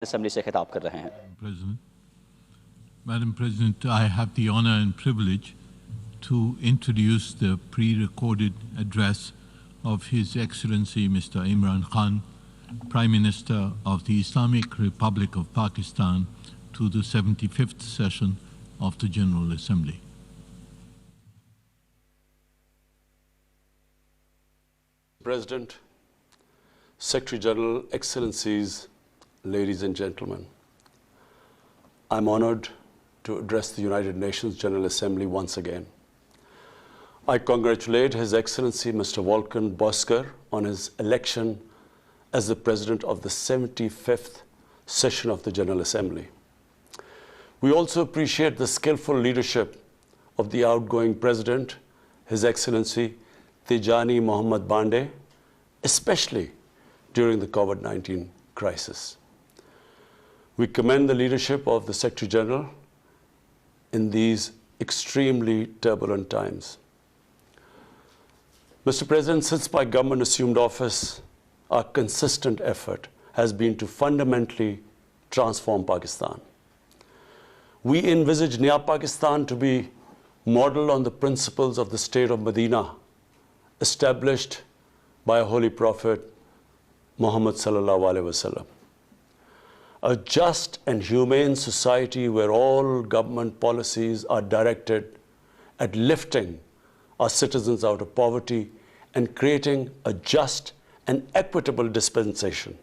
Assembly से खिताब कर रहे हैं। Madam President, I have the honor and privilege to introduce the pre-recorded address of His Excellency Mr. Imran Khan, Prime Minister of the Islamic Republic of Pakistan, to the 75th session of the General Assembly. President, Secretary General, Excellencies, ladies and gentlemen, I'm honored to address the United Nations General Assembly once again. I congratulate His Excellency Mr. Volkan Bozkır on his election as the President of the 75th session of the General Assembly. We also appreciate the skillful leadership of the outgoing President, His Excellency Tijani Mohammad Bande, especially during the COVID-19 crisis. We commend the leadership of the Secretary General in these extremely turbulent times. Mr. President, since my government assumed office, our consistent effort has been to fundamentally transform Pakistan. We envisage Naya Pakistan to be modeled on the principles of the state of Medina, established by a holy prophet, Muhammad sallallahu alaihi wasallam. A just and humane society where all government policies are directed at lifting our citizens out of poverty and creating a just and equitable dispensation.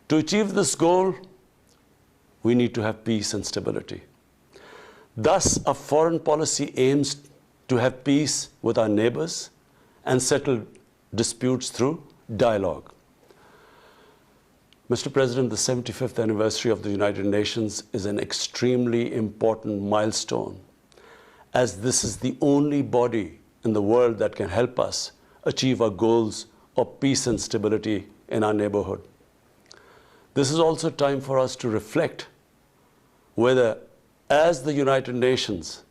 To achieve this goal, we need to have peace and stability. Thus, our foreign policy aims to have peace with our neighbors and settle disputes through dialogue. Mr. President, the 75th anniversary of the United Nations is an extremely important milestone, as this is the only body in the world that can help us achieve our goals of peace and stability in our neighborhood. This is also time for us to reflect whether, as the United Nations,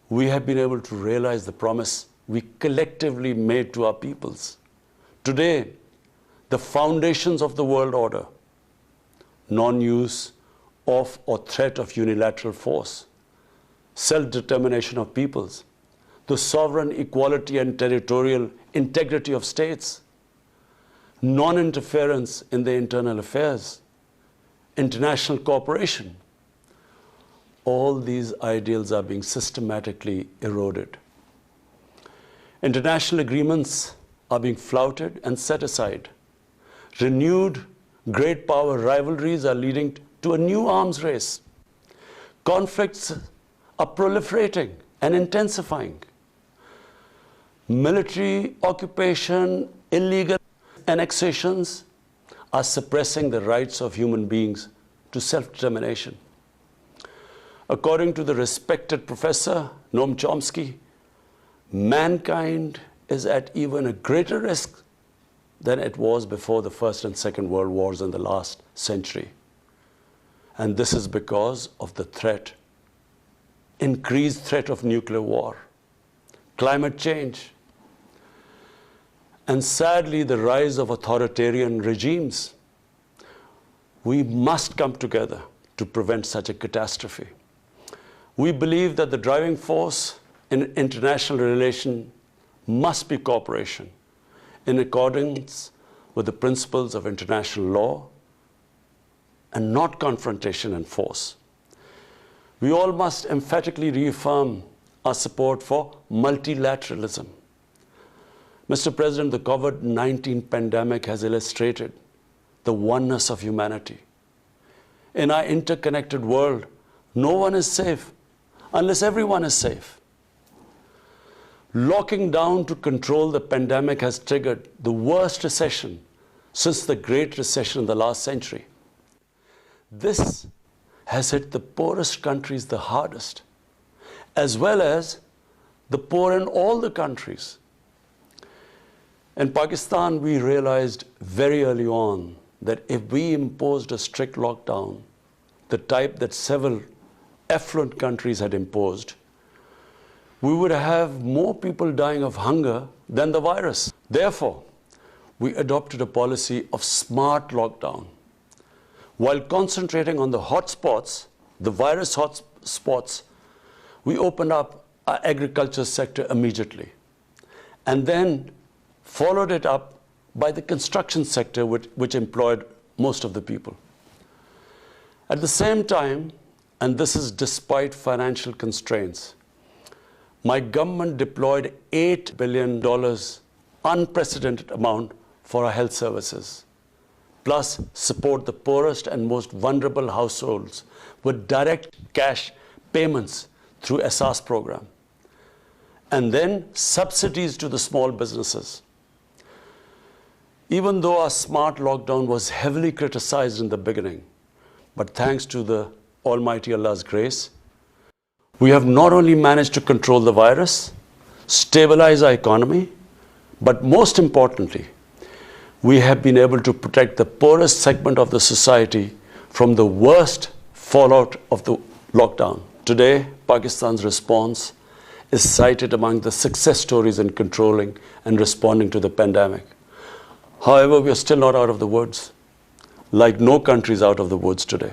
we have been able to realize the promise we collectively made to our peoples. Today, the foundations of the world order, non-use of or threat of unilateral force, self-determination of peoples, the sovereign equality and territorial integrity of states, non-interference in their internal affairs, international cooperation, all these ideals are being systematically eroded. International agreements are being flouted and set aside. Renewed great power rivalries are leading to a new arms race. Conflicts are proliferating and intensifying. Military occupation, illegal annexations are suppressing the rights of human beings to self-determination. According to the respected professor Noam Chomsky, mankind is at even a greater risk than it was before the First and Second World Wars in the last century. And this is because of the threat, increased threat of nuclear war, climate change, and sadly the rise of authoritarian regimes. We must come together to prevent such a catastrophe. We believe that the driving force in international relations must be cooperation, in accordance with the principles of international law and not confrontation and force. We all must emphatically reaffirm our support for multilateralism. Mr. President, the COVID-19 pandemic has illustrated the oneness of humanity. In our interconnected world, no one is safe unless everyone is safe. Locking down to control the pandemic has triggered the worst recession since the Great Recession in the last century. This has hit the poorest countries the hardest, as well as the poor in all the countries. In Pakistan, we realized very early on that if we imposed a strict lockdown, the type that several affluent countries had imposed, we would have more people dying of hunger than the virus. Therefore, we adopted a policy of smart lockdown, While concentrating on the hotspots, the virus hotspots, we opened up our agriculture sector immediately, and then followed it up by the construction sector, which employed most of the people. At the same time, and this is despite financial constraints, my government deployed $8 billion, unprecedented amount, for our health services, plus support the poorest and most vulnerable households with direct cash payments through SR's program, and then subsidies to the small businesses. Even though our smart lockdown was heavily criticized in the beginning, but thanks to the Almighty Allah's grace, we have not only managed to control the virus, stabilize our economy, but most importantly, we have been able to protect the poorest segment of the society from the worst fallout of the lockdown. Today, Pakistan's response is cited among the success stories in controlling and responding to the pandemic. However, we are still not out of the woods, like no country is out of the woods today.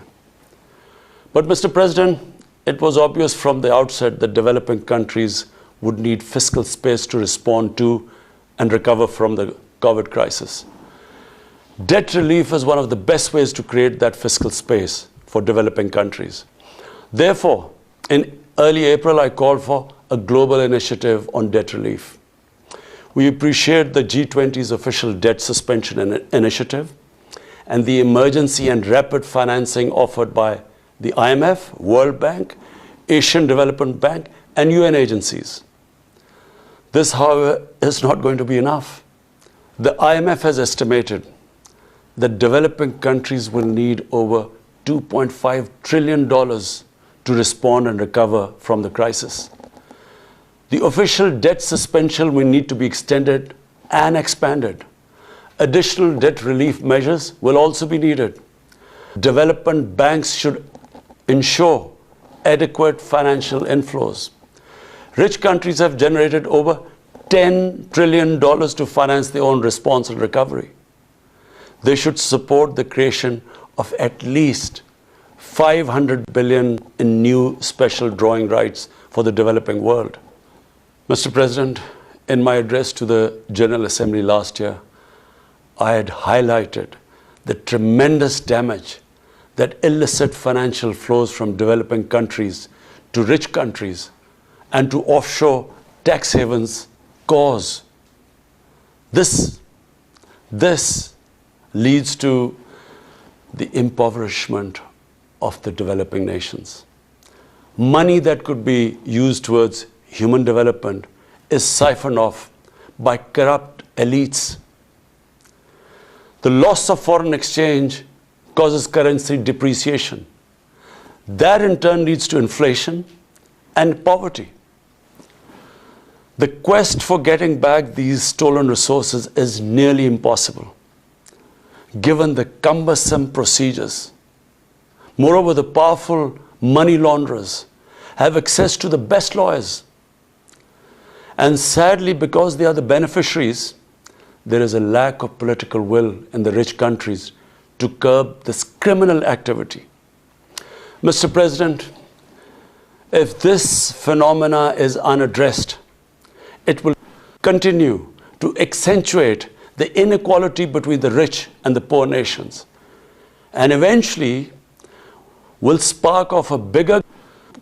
But Mr. President, it was obvious from the outset that developing countries would need fiscal space to respond to and recover from the COVID crisis. Debt relief is one of the best ways to create that fiscal space for developing countries. Therefore, in early April, I called for a global initiative on debt relief. We appreciate the G20's official debt suspension initiative and the emergency and rapid financing offered by the IMF, World Bank, Asian Development Bank, and UN agencies. This, however, is not going to be enough. The IMF has estimated that developing countries will need over $2.5 trillion to respond and recover from the crisis. The official debt suspension will need to be extended and expanded. Additional debt relief measures will also be needed. Development banks should ensure adequate financial inflows. Rich countries have generated over $10 trillion to finance their own response and recovery. They should support the creation of at least $500 billion in new special drawing rights for the developing world. Mr. President, in my address to the General Assembly last year, I had highlighted the tremendous damage that illicit financial flows from developing countries to rich countries and to offshore tax havens cause. This leads to the impoverishment of the developing nations. Money that could be used towards human development is siphoned off by corrupt elites. The loss of foreign exchange causes currency depreciation. That in turn leads to inflation and poverty. The quest for getting back these stolen resources is nearly impossible, given the cumbersome procedures. Moreover, the powerful money launderers have access to the best lawyers. And sadly, because they are the beneficiaries, there is a lack of political will in the rich countries to curb this criminal activity. Mr. President, if this phenomena is unaddressed, it will continue to accentuate the inequality between the rich and the poor nations, and eventually will spark off a bigger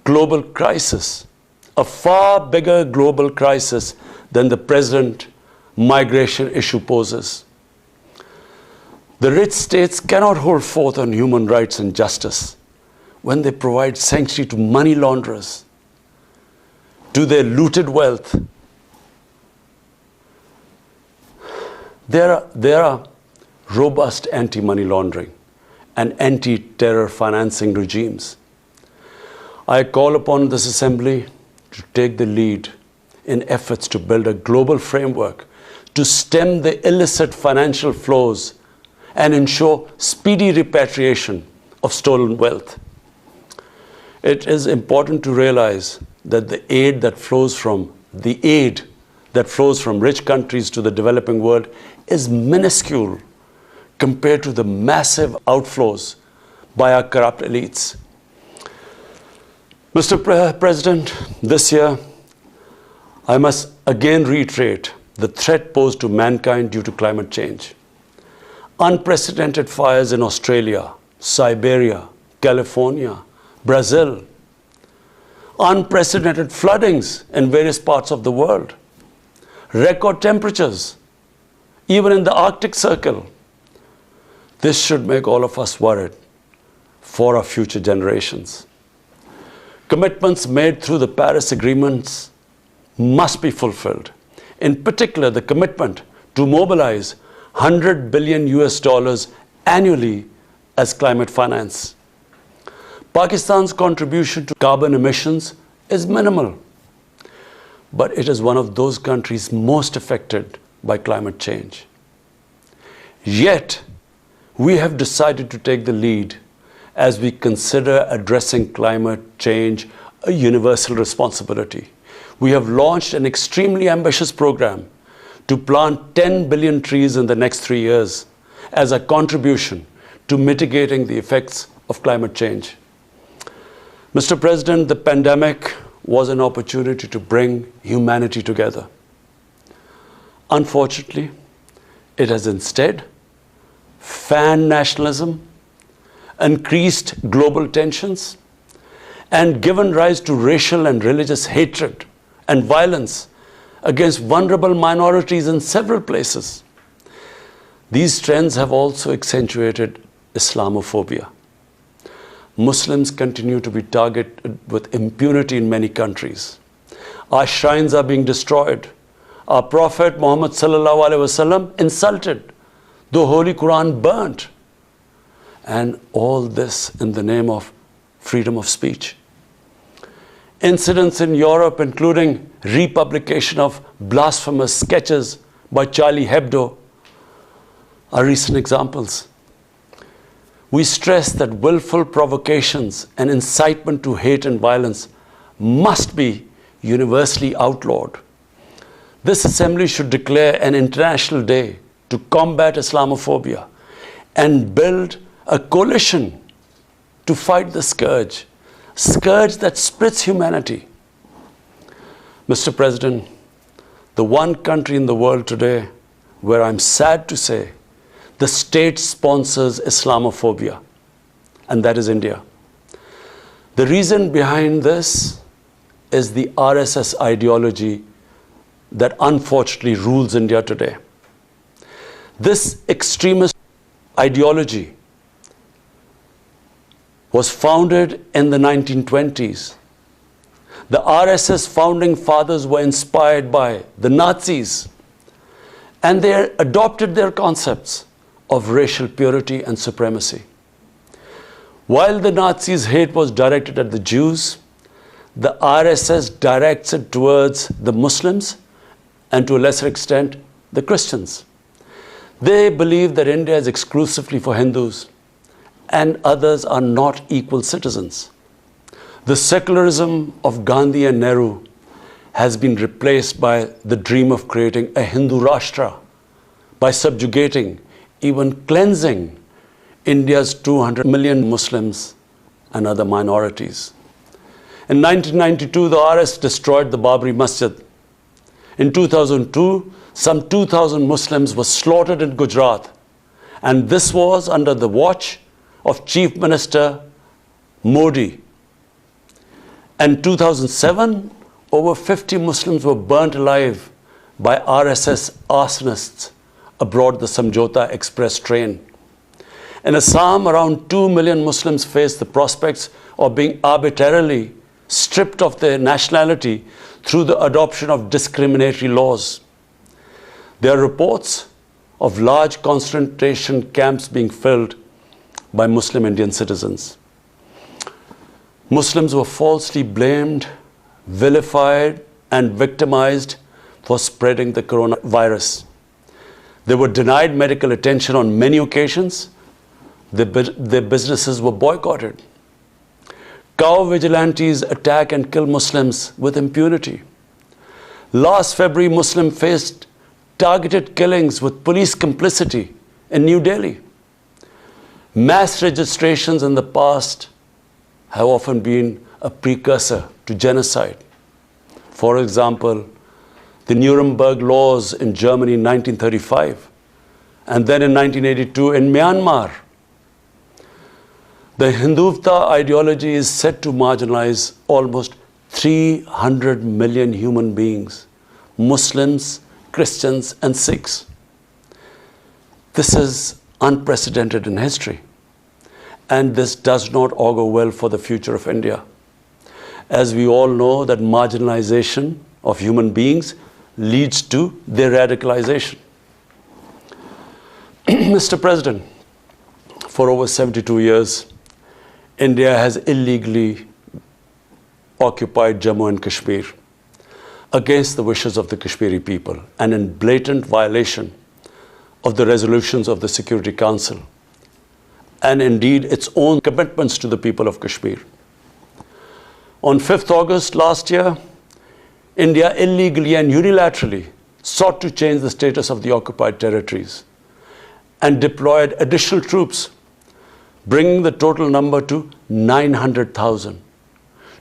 global crisis, a far bigger global crisis than the present migration issue poses. The rich states cannot hold forth on human rights and justice when they provide sanctuary to money launderers, to their looted wealth. There are robust anti-money laundering and anti-terror financing regimes. I call upon this Assembly to take the lead in efforts to build a global framework to stem the illicit financial flows and ensure speedy repatriation of stolen wealth. It is important to realize that the aid that flows from rich countries to the developing world is minuscule compared to the massive outflows by our corrupt elites. Mr. President, this year, I must again reiterate the threat posed to mankind due to climate change. Unprecedented fires in Australia, Siberia, California, Brazil. Unprecedented floodings in various parts of the world. Record temperatures, even in the Arctic Circle. This should make all of us worried for our future generations. Commitments made through the Paris agreements must be fulfilled. In particular, the commitment to mobilize $100 billion annually as climate finance. Pakistan's contribution to carbon emissions is minimal, but it is one of those countries most affected by climate change. Yet, we have decided to take the lead as we consider addressing climate change a universal responsibility. We have launched an extremely ambitious program to plant 10 billion trees in the next 3 years as a contribution to mitigating the effects of climate change. Mr. President, the pandemic was an opportunity to bring humanity together. Unfortunately, it has instead fanned nationalism, increased global tensions, and given rise to racial and religious hatred and violence against vulnerable minorities in several places. These trends have also accentuated Islamophobia. Muslims continue to be targeted with impunity in many countries. Our shrines are being destroyed. Our Prophet Muhammad sallallahu alaihi wasallam insulted. The Holy Quran burnt. And all this in the name of freedom of speech. Incidents in Europe, including republication of blasphemous sketches by Charlie Hebdo, are recent examples. We stress that willful provocations and incitement to hate and violence must be universally outlawed. This assembly should declare an international day to combat Islamophobia and build a coalition to fight the scourge that splits humanity. Mr. President, the one country in the world today where I'm sad to say the state sponsors Islamophobia, and that is India. The reason behind this is the RSS ideology that unfortunately rules India today. This extremist ideology was founded in the 1920s. The RSS founding fathers were inspired by the Nazis, and they adopted their concepts of racial purity and supremacy. While the Nazis' hate was directed at the Jews, the RSS directs it towards the Muslims and to a lesser extent, the Christians. They believe that India is exclusively for Hindus and others are not equal citizens. The secularism of Gandhi and Nehru has been replaced by the dream of creating a Hindu Rashtra by subjugating, even cleansing India's 200 million Muslims and other minorities. In 1992, the RS destroyed the Babri Masjid. In 2002, some 2,000 Muslims were slaughtered in Gujarat, and this was under the watch of Chief Minister Modi. In 2007, over 50 Muslims were burnt alive by RSS arsonists aboard the Samjhota Express train. In Assam, around 2 million Muslims face the prospects of being arbitrarily stripped of their nationality through the adoption of discriminatory laws. There are reports of large concentration camps being filled by Muslim Indian citizens. Muslims were falsely blamed, vilified, and victimized for spreading the coronavirus. They were denied medical attention on many occasions. Their businesses were boycotted. Cow vigilantes attack and kill Muslims with impunity. Last February, Muslims faced targeted killings with police complicity in New Delhi. Mass registrations in the past have often been a precursor to genocide. For example, the Nuremberg laws in Germany in 1935, and then in 1982 in Myanmar. The Hindutva ideology is said to marginalize almost 300 million human beings, Muslims, Christians, and Sikhs. This is unprecedented in history, and this does not augur well for the future of India. As we all know, that marginalization of human beings leads to their radicalization. Mr. President, for over 72 years, India has illegally occupied Jammu and Kashmir against the wishes of the Kashmiri people and in blatant violation of the resolutions of the Security Council and indeed its own commitments to the people of Kashmir. On 5th August last year, India illegally and unilaterally sought to change the status of the occupied territories and deployed additional troops, bringing the total number to 900,000,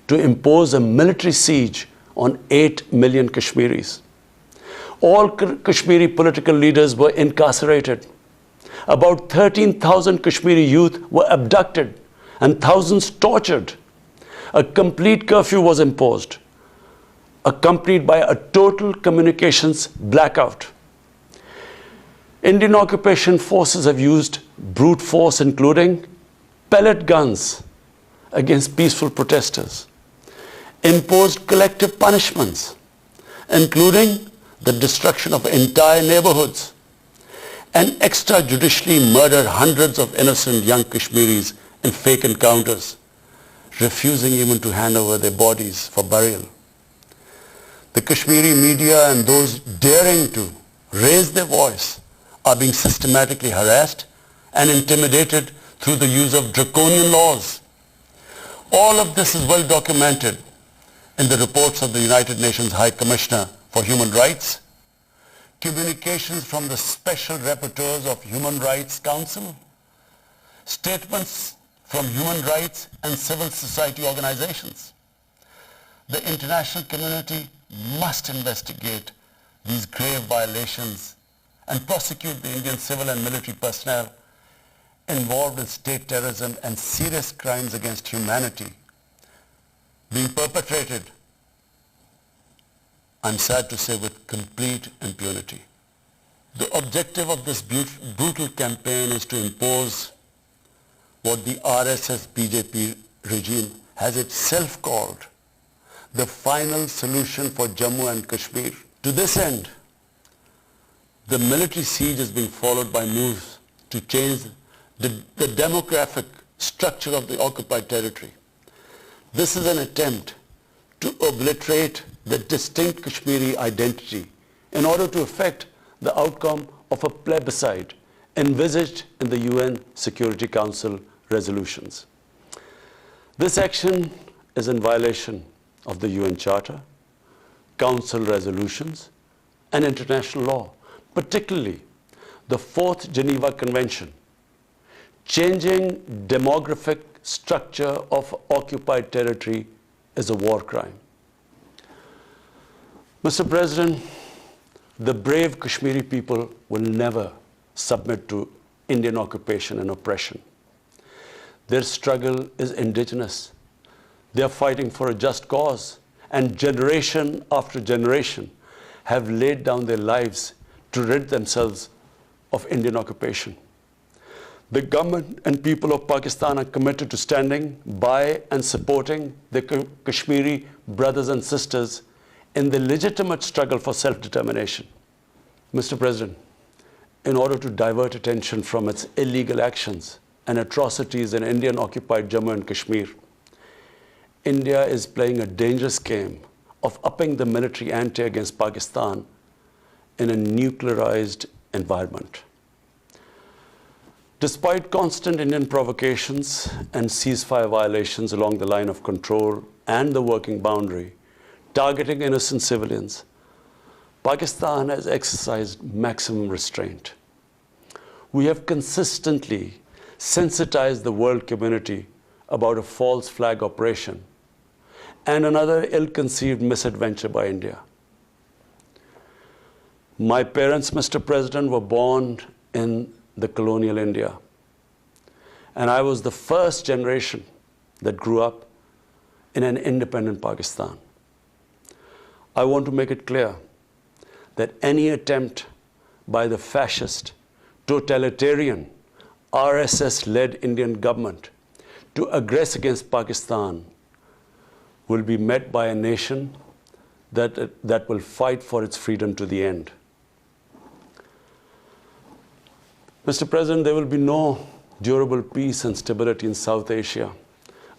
to impose a military siege on 8 million Kashmiris. All Kashmiri political leaders were incarcerated. About 13,000 Kashmiri youth were abducted and thousands tortured. A complete curfew was imposed, accompanied by a total communications blackout. Indian occupation forces have used brute force, including pellet guns against peaceful protesters, imposed collective punishments, including the destruction of entire neighborhoods, and extrajudicially murdered hundreds of innocent young Kashmiris in fake encounters, refusing even to hand over their bodies for burial. The Kashmiri media and those daring to raise their voice are being systematically harassed and intimidated through the use of draconian laws. All of this is well documented in the reports of the United Nations High Commissioner for Human Rights, communications from the Special Rapporteurs of Human Rights Council, statements from human rights and civil society organizations. The international community must investigate these grave violations and prosecute the Indian civil and military personnel involved in state terrorism and serious crimes against humanity being perpetrated, I'm sad to say, with complete impunity. The objective of this brutal campaign is to impose what the RSS-BJP regime has itself called the final solution for Jammu and Kashmir. To this end, the military siege is being followed by moves to change the demographic structure of the occupied territory. This is an attempt to obliterate the distinct Kashmiri identity in order to affect the outcome of a plebiscite envisaged in the UN Security Council resolutions. This action is in violation of the UN Charter, Council resolutions, and international law, particularly the 4th Geneva Convention. Changing demographic structure of occupied territory is a war crime. Mr. President, the brave Kashmiri people will never submit to Indian occupation and oppression. Their struggle is indigenous. They are fighting for a just cause, and generation after generation have laid down their lives to rid themselves of Indian occupation. The government and people of Pakistan are committed to standing by and supporting their Kashmiri brothers and sisters in the legitimate struggle for self-determination. Mr. President, in order to divert attention from its illegal actions and atrocities in Indian-occupied Jammu and Kashmir, India is playing a dangerous game of upping the military ante against Pakistan in a nuclearized environment. Despite constant Indian provocations and ceasefire violations along the line of control and the working boundary, targeting innocent civilians, Pakistan has exercised maximum restraint. We have consistently sensitized the world community about a false flag operation and another ill-conceived misadventure by India. My parents, Mr. President, were born in the colonial India, and I was the first generation that grew up in an independent Pakistan. I want to make it clear that any attempt by the fascist, totalitarian, RSS-led Indian government to aggress against Pakistan will be met by a nation that will fight for its freedom to the end. Mr. President, there will be no durable peace and stability in South Asia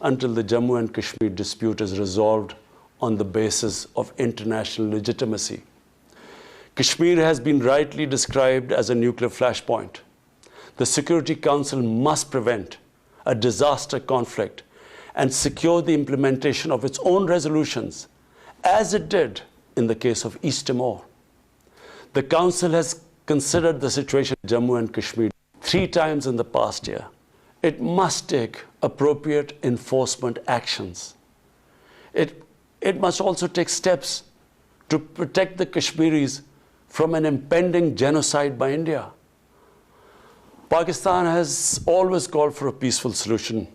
until the Jammu and Kashmir dispute is resolved on the basis of international legitimacy. Kashmir has been rightly described as a nuclear flashpoint. The Security Council must prevent a disaster conflict and secure the implementation of its own resolutions, as it did in the case of East Timor. The Council has considered the situation in Jammu and Kashmir 3 times in the past year. It must take appropriate enforcement actions. It must also take steps to protect the Kashmiris from an impending genocide by India. Pakistan has always called for a peaceful solution.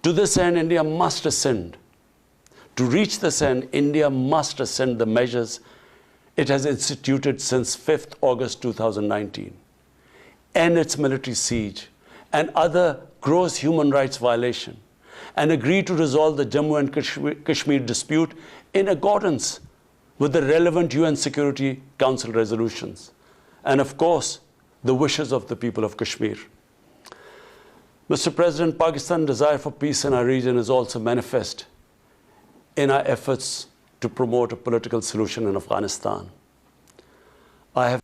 To this end, India must rescind. To reach this end, India must rescind the measures it has instituted since 5th August 2019, end its military siege and other gross human rights violation, and agree to resolve the Jammu and Kashmir dispute in accordance with the relevant UN Security Council resolutions, and of course, the wishes of the people of Kashmir. Mr. President, Pakistan's desire for peace in our region is also manifest in our efforts to promote a political solution in Afghanistan. I have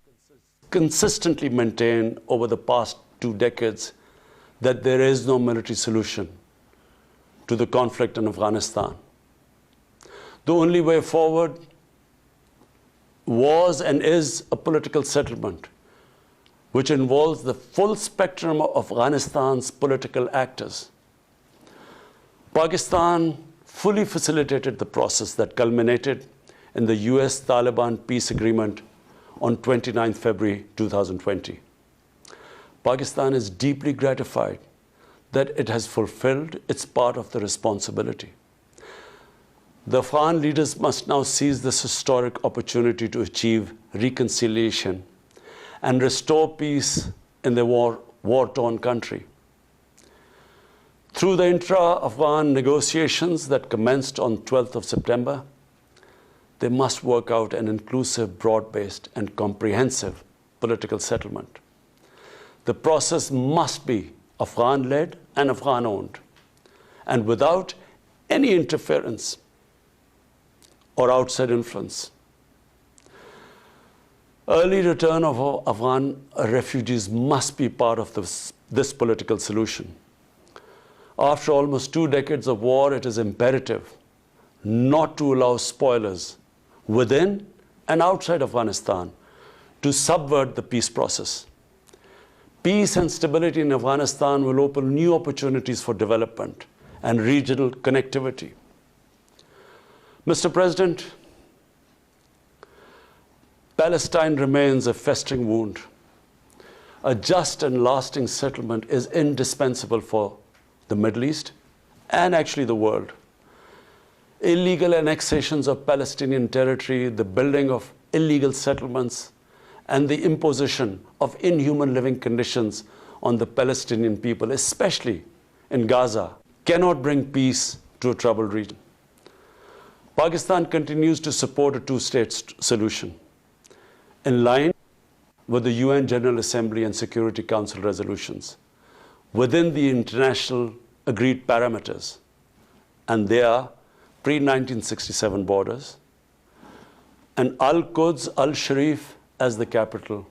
consistently maintained over the past 2 decades that there is no military solution to the conflict in Afghanistan. The only way forward was and is a political settlement, which involves the full spectrum of Afghanistan's political actors. Pakistan fully facilitated the process that culminated in the US-Taliban peace agreement on 29 February 2020. Pakistan is deeply gratified that it has fulfilled its part of the responsibility. The Afghan leaders must now seize this historic opportunity to achieve reconciliation and restore peace in their war-torn country. Through the intra-Afghan negotiations that commenced on 12th of September, they must work out an inclusive, broad-based, and comprehensive political settlement. The process must be Afghan-led and Afghan-owned, and without any interference or outside influence. Early return of Afghan refugees must be part of this political solution. After almost 2 decades of war, it is imperative not to allow spoilers within and outside Afghanistan to subvert the peace process. Peace and stability in Afghanistan will open new opportunities for development and regional connectivity. Mr. President, Palestine remains a festering wound. A just and lasting settlement is indispensable for the Middle East and actually the world. Illegal annexations of Palestinian territory, the building of illegal settlements, and the imposition of inhuman living conditions on the Palestinian people, especially in Gaza, cannot bring peace to a troubled region. Pakistan continues to support a 2-state solution, in line with the UN General Assembly and Security Council resolutions, within the international agreed parameters, and they are pre-1967 borders, and Al-Quds, Al-Sharif as the capital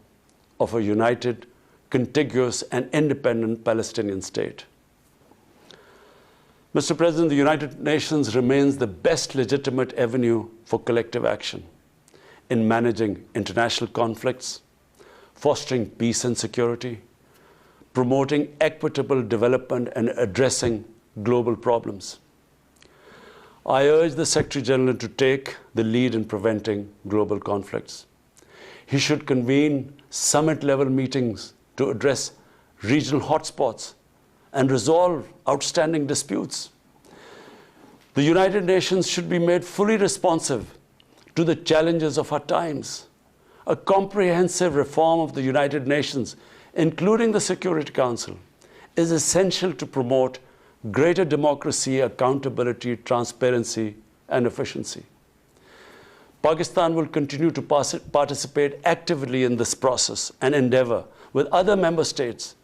of a united, contiguous, and independent Palestinian state. Mr. President, the United Nations remains the best legitimate avenue for collective action in managing international conflicts, fostering peace and security, promoting equitable development and addressing global problems. I urge the Secretary General to take the lead in preventing global conflicts. He should convene summit-level meetings to address regional hotspots and resolve outstanding disputes. The United Nations should be made fully responsive to the challenges of our times. A comprehensive reform of the United Nations, including the Security Council, is essential to promote greater democracy, accountability, transparency, and efficiency. Pakistan will continue to participate actively in this process and endeavor with other member states